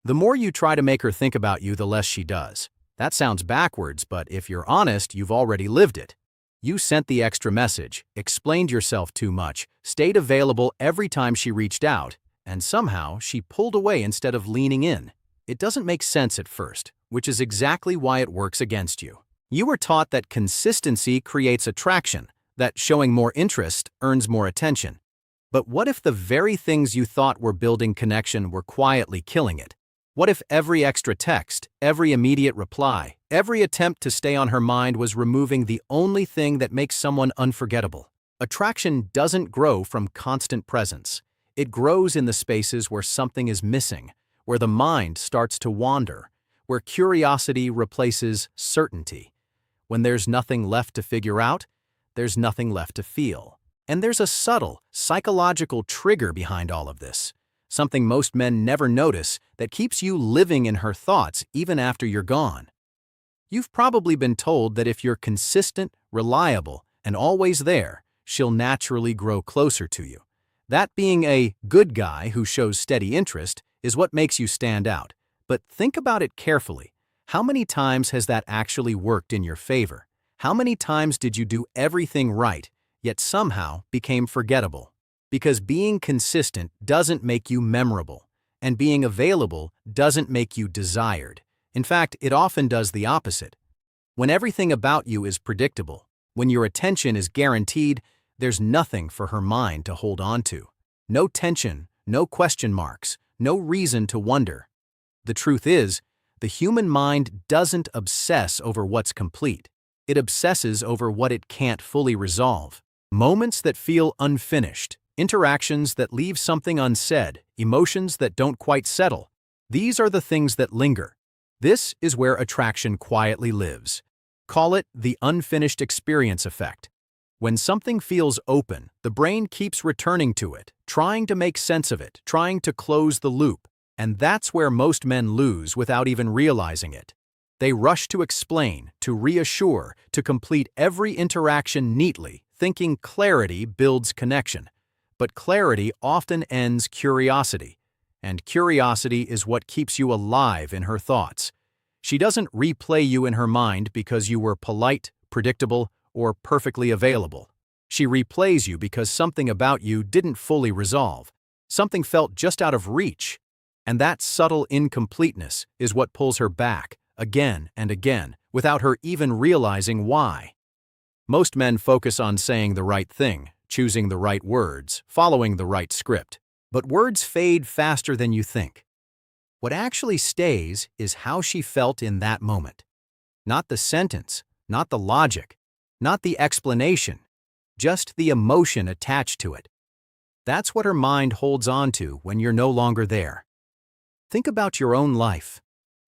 The more you try to make her think about you, the less she does. That sounds backwards, but if you're honest, you've already lived it. You sent the extra message, explained yourself too much, stayed available every time she reached out, and somehow she pulled away instead of leaning in. It doesn't make sense at first, which is exactly why it works against you. You were taught that consistency creates attraction, that showing more interest earns more attention. But what if the very things you thought were building connection were quietly killing it? What if every extra text, every immediate reply, every attempt to stay on her mind was removing the only thing that makes someone unforgettable? Attraction doesn't grow from constant presence. It grows in the spaces where something is missing, where the mind starts to wander, where curiosity replaces certainty. When there's nothing left to figure out, there's nothing left to feel. And there's a subtle, psychological trigger behind all of this. Something most men never notice that keeps you living in her thoughts even after you're gone. You've probably been told that if you're consistent, reliable, and always there, she'll naturally grow closer to you. That being a good guy who shows steady interest is what makes you stand out. But think about it carefully. How many times has that actually worked in your favor? How many times did you do everything right, yet somehow became forgettable? Because being consistent doesn't make you memorable, and being available doesn't make you desired. In fact, it often does the opposite. When everything about you is predictable, when your attention is guaranteed, there's nothing for her mind to hold on to. No tension, no question marks, no reason to wonder. The truth is, the human mind doesn't obsess over what's complete. It obsesses over what it can't fully resolve. Moments that feel unfinished, interactions that leave something unsaid, emotions that don't quite settle. These are the things that linger. This is where attraction quietly lives. Call it the unfinished experience effect. When something feels open, the brain keeps returning to it, trying to make sense of it, trying to close the loop. And that's where most men lose without even realizing it. They rush to explain, to reassure, to complete every interaction neatly, thinking clarity builds connection. But clarity often ends curiosity, and curiosity is what keeps you alive in her thoughts. She doesn't replay you in her mind because you were polite, predictable, or perfectly available. She replays you because something about you didn't fully resolve. Something felt just out of reach. And that subtle incompleteness is what pulls her back, again and again, without her even realizing why. Most men focus on saying the right thing, choosing the right words, following the right script. But words fade faster than you think. What actually stays is how she felt in that moment. Not the sentence, not the logic, not the explanation, just the emotion attached to it. That's what her mind holds on to when you're no longer there. Think about your own life.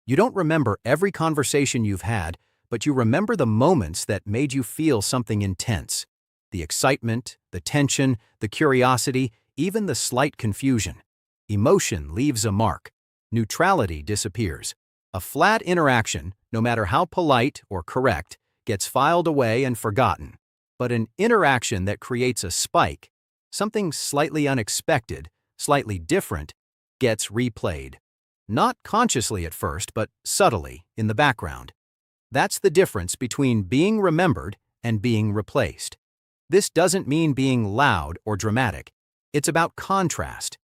You don't remember every conversation you've had, but you remember the moments that made you feel something intense. The excitement, the tension, the curiosity, even the slight confusion. Emotion leaves a mark. Neutrality disappears. A flat interaction, no matter how polite or correct, gets filed away and forgotten. But an interaction that creates a spike, something slightly unexpected, slightly different, gets replayed. Not consciously at first, but subtly, in the background. That's the difference between being remembered and being replaced. This doesn't mean being loud or dramatic. It's about contrast.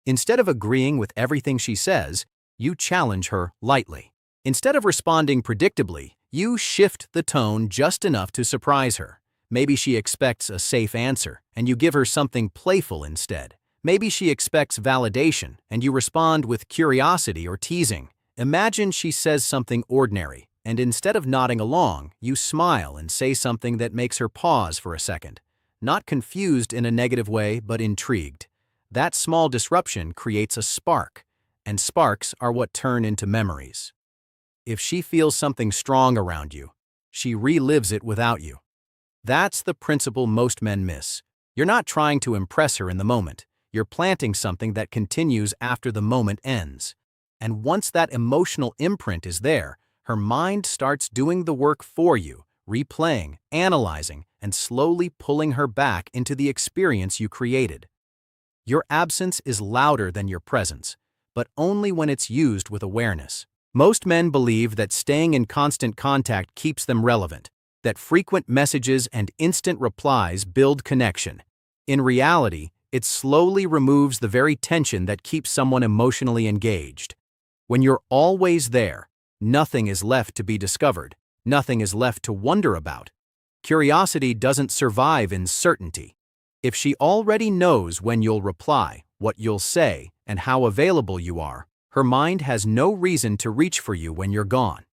Instead of agreeing with everything she says, you challenge her lightly. Instead of responding predictably, you shift the tone just enough to surprise her. Maybe she expects a safe answer, and you give her something playful instead. Maybe she expects validation, and you respond with curiosity or teasing. Imagine she says something ordinary, and instead of nodding along, you smile and say something that makes her pause for a second. Not confused in a negative way, but intrigued. That small disruption creates a spark, and sparks are what turn into memories. If she feels something strong around you, she relives it without you. That's the principle most men miss. You're not trying to impress her in the moment. You're planting something that continues after the moment ends. And once that emotional imprint is there, her mind starts doing the work for you, replaying, analyzing, and slowly pulling her back into the experience you created. Your absence is louder than your presence, but only when it's used with awareness. Most men believe that staying in constant contact keeps them relevant, that frequent messages and instant replies build connection. In reality, it slowly removes the very tension that keeps someone emotionally engaged. When you're always there, nothing is left to be discovered, nothing is left to wonder about. Curiosity doesn't survive in certainty. If she already knows when you'll reply, what you'll say, and how available you are, her mind has no reason to reach for you when you're gone.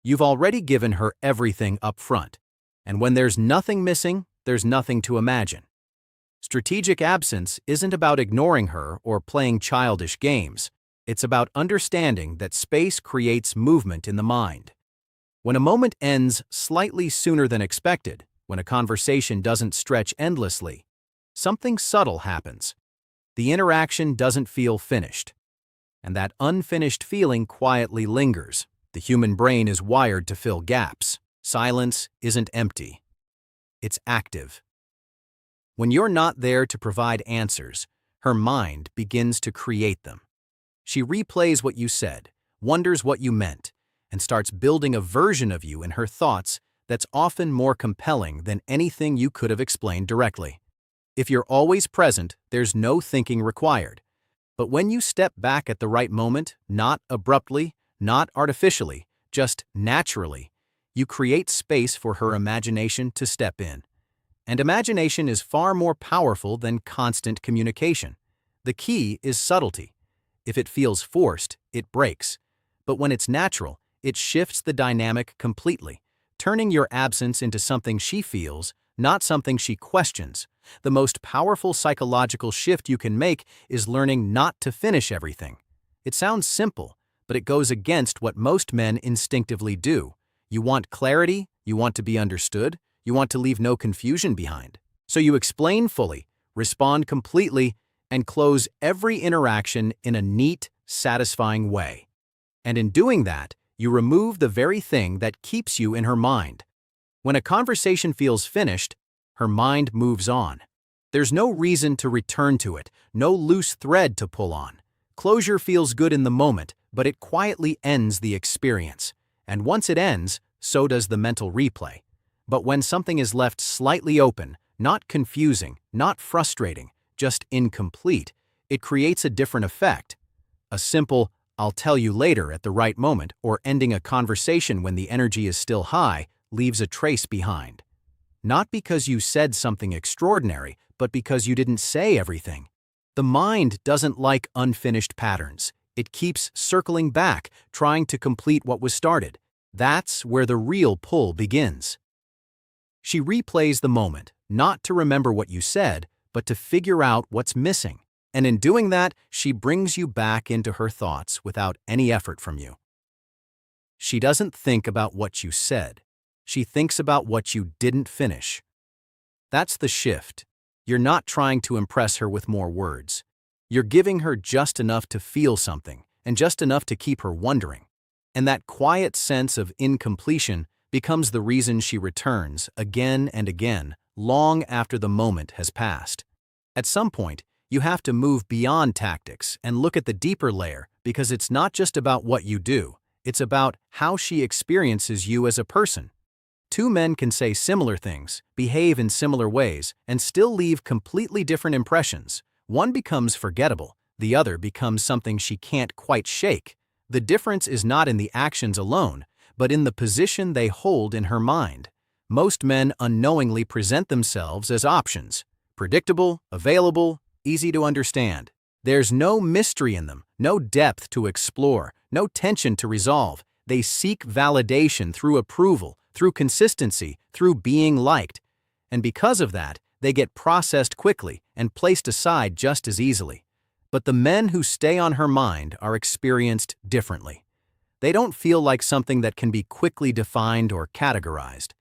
You've already given her everything up front, and when there's nothing missing, there's nothing to imagine. Strategic absence isn't about ignoring her or playing childish games. It's about understanding that space creates movement in the mind. When a moment ends slightly sooner than expected, when a conversation doesn't stretch endlessly, something subtle happens. The interaction doesn't feel finished. And that unfinished feeling quietly lingers. The human brain is wired to fill gaps. Silence isn't empty. It's active. When you're not there to provide answers, her mind begins to create them. She replays what you said, wonders what you meant, and starts building a version of you in her thoughts that's often more compelling than anything you could have explained directly. If you're always present, there's no thinking required. But when you step back at the right moment, not abruptly, not artificially, just naturally, you create space for her imagination to step in. And imagination is far more powerful than constant communication. The key is subtlety. If it feels forced, it breaks. But when it's natural, it shifts the dynamic completely, turning your absence into something she feels, not something she questions. The most powerful psychological shift you can make is learning not to finish everything. It sounds simple, but it goes against what most men instinctively do. You want clarity, you want to be understood, you want to leave no confusion behind. So you explain fully, respond completely, and close every interaction in a neat, satisfying way. And in doing that, you remove the very thing that keeps you in her mind. When a conversation feels finished, her mind moves on. There's no reason to return to it, no loose thread to pull on. Closure feels good in the moment, but it quietly ends the experience. And once it ends, so does the mental replay. But when something is left slightly open, not confusing, not frustrating, just incomplete, it creates a different effect. A simple, "I'll tell you later" at the right moment, or ending a conversation when the energy is still high, leaves a trace behind. Not because you said something extraordinary, but because you didn't say everything. The mind doesn't like unfinished patterns. It keeps circling back, trying to complete what was started. That's where the real pull begins. She replays the moment, not to remember what you said, but to figure out what's missing. And in doing that, she brings you back into her thoughts without any effort from you. She doesn't think about what you said. She thinks about what you didn't finish. That's the shift. You're not trying to impress her with more words. You're giving her just enough to feel something, and just enough to keep her wondering. And that quiet sense of incompletion becomes the reason she returns again and again, long after the moment has passed. At some point, you have to move beyond tactics and look at the deeper layer, because it's not just about what you do, it's about how she experiences you as a person. Two men can say similar things, behave in similar ways, and still leave completely different impressions. One becomes forgettable, the other becomes something she can't quite shake. The difference is not in the actions alone, but in the position they hold in her mind. Most men unknowingly present themselves as options: predictable, available, easy to understand. There's no mystery in them, no depth to explore, no tension to resolve. They seek validation through approval, through consistency, through being liked. And because of that, they get processed quickly and placed aside just as easily. But the men who stay on her mind are experienced differently. They don't feel like something that can be quickly defined or categorized.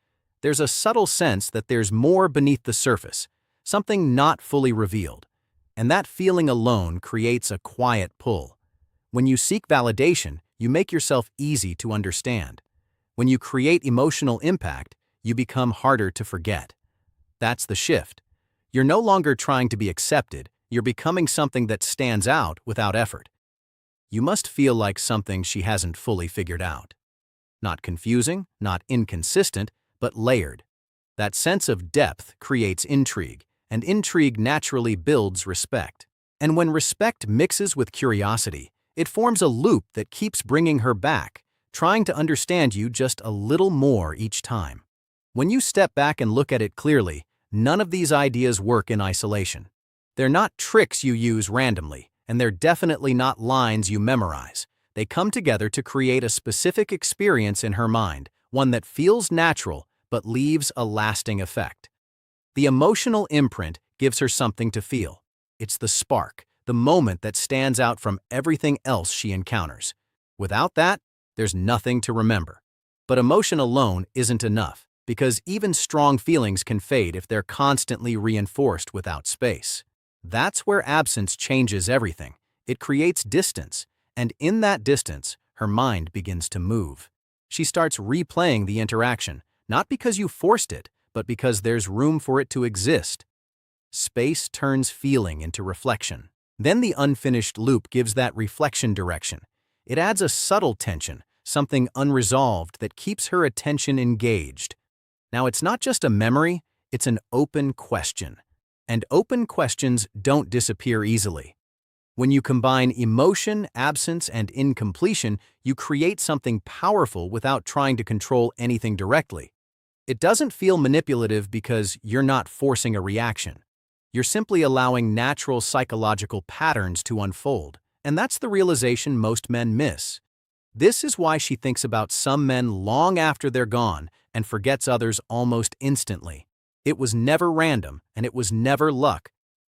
There's a subtle sense that there's more beneath the surface, something not fully revealed. And that feeling alone creates a quiet pull. When you seek validation, you make yourself easy to understand. When you create emotional impact, you become harder to forget. That's the shift. You're no longer trying to be accepted, you're becoming something that stands out without effort. You must feel like something she hasn't fully figured out. Not confusing, not inconsistent, but layered. That sense of depth creates intrigue, and intrigue naturally builds respect. And when respect mixes with curiosity, it forms a loop that keeps bringing her back, trying to understand you just a little more each time. When you step back and look at it clearly, none of these ideas work in isolation. They're not tricks you use randomly, and they're definitely not lines you memorize. They come together to create a specific experience in her mind, one that feels natural but leaves a lasting effect. The emotional imprint gives her something to feel. It's the spark, the moment that stands out from everything else she encounters. Without that, there's nothing to remember. But emotion alone isn't enough, because even strong feelings can fade if they're constantly reinforced without space. That's where absence changes everything. It creates distance, and in that distance, her mind begins to move. She starts replaying the interaction, not because you forced it, but because there's room for it to exist. Space turns feeling into reflection. Then the unfinished loop gives that reflection direction. It adds a subtle tension, something unresolved that keeps her attention engaged. Now, it's not just a memory, it's an open question. And open questions don't disappear easily. When you combine emotion, absence, and incompletion, you create something powerful without trying to control anything directly. It doesn't feel manipulative because you're not forcing a reaction. You're simply allowing natural psychological patterns to unfold, and that's the realization most men miss. This is why she thinks about some men long after they're gone and forgets others almost instantly. It was never random, and it was never luck.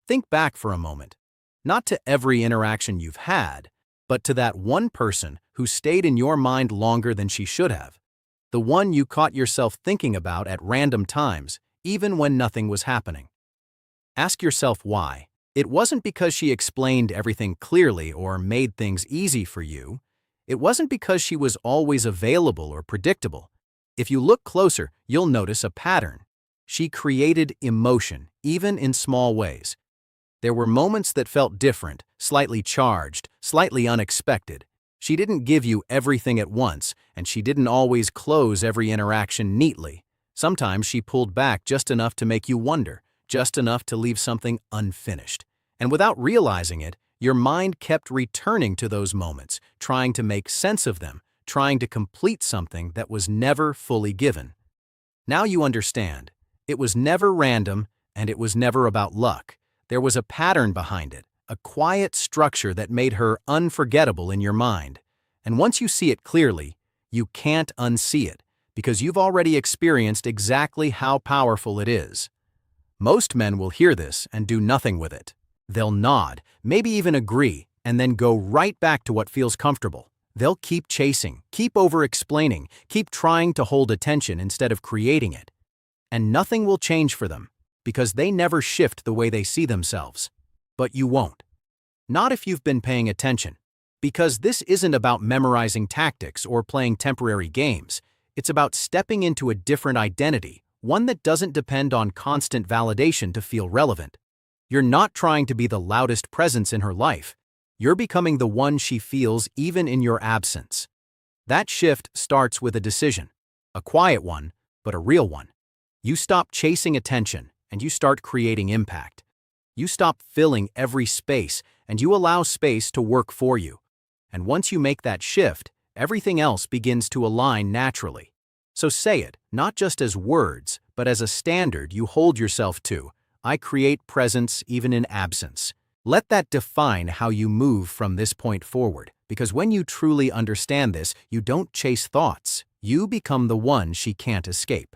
Think back for a moment. Not to every interaction you've had, but to that one person who stayed in your mind longer than she should have. The one you caught yourself thinking about at random times, even when nothing was happening. Ask yourself why. It wasn't because she explained everything clearly or made things easy for you. It wasn't because she was always available or predictable. If you look closer, you'll notice a pattern. She created emotion, even in small ways. There were moments that felt different, slightly charged, slightly unexpected. She didn't give you everything at once, and she didn't always close every interaction neatly. Sometimes she pulled back just enough to make you wonder, just enough to leave something unfinished. And without realizing it, your mind kept returning to those moments, trying to make sense of them, trying to complete something that was never fully given. Now you understand. It was never random, and it was never about luck. There was a pattern behind it, a quiet structure that made her unforgettable in your mind. And once you see it clearly, you can't unsee it, because you've already experienced exactly how powerful it is. Most men will hear this and do nothing with it. They'll nod, maybe even agree, and then go right back to what feels comfortable. They'll keep chasing, keep over-explaining, keep trying to hold attention instead of creating it. And nothing will change for them, because they never shift the way they see themselves. But you won't. Not if you've been paying attention. Because this isn't about memorizing tactics or playing temporary games. It's about stepping into a different identity, one that doesn't depend on constant validation to feel relevant. You're not trying to be the loudest presence in her life. You're becoming the one she feels even in your absence. That shift starts with a decision. A quiet one, but a real one. You stop chasing attention, and you start creating impact. You stop filling every space, and you allow space to work for you. And once you make that shift, everything else begins to align naturally. So say it, not just as words, but as a standard you hold yourself to. I create presence even in absence. Let that define how you move from this point forward, because when you truly understand this, you don't chase thoughts. You become the one she can't escape.